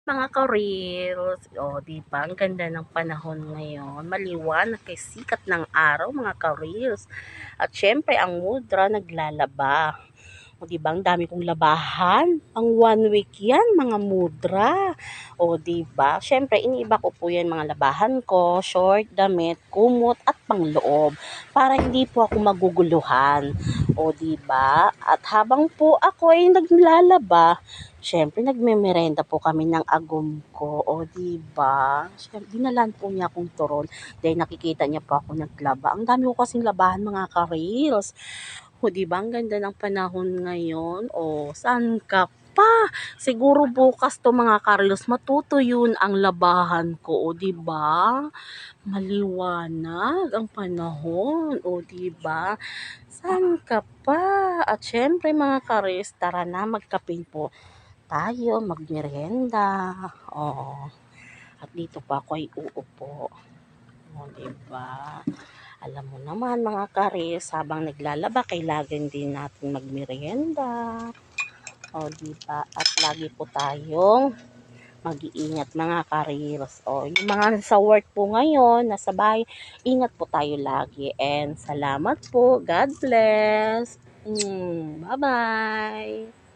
Mga ka-reels, di ba? Ang ganda ng panahon ngayon. Maliwanag kay sikat ng araw, mga ka-reels. At syempre, ang mudra naglalaba. Di ba? Ang dami kong labahan. Pang 1 week yan, mga mudra. Di ba? Syempre, iniiba ko po yan mga labahan ko, short, damit, kumot, at pangloob. Para hindi po ako maguguluhan. Di ba? At habang po ako ay naglalaba, syempre, nagmemerenda po kami ng agum ko. Di ba? Syempre, dinalan po niya akong turon. Dahil nakikita niya po ako naglaba. Ang dami ko kasing labahan, mga ka-reels. Di ba? Ang ganda ng panahon ngayon. Saan ka pa? Siguro bukas to, mga ka-reels, matutuyun ang labahan ko. Di ba? Maliwanag ang panahon. Di ba? Saan ka pa? At syempre, mga ka-reels, tara na, magkape po tayo, magmerienda. At dito pa ako ay uupo. Diba? Alam mo naman, mga kares, habang naglalaba, kailangan din natin magmerienda. Diba? At lagi po tayong mag-iingat, mga kares. Yung mga sa work po ngayon, nasa bahay, ingat po tayo lagi. And salamat po. God bless. Bye-bye.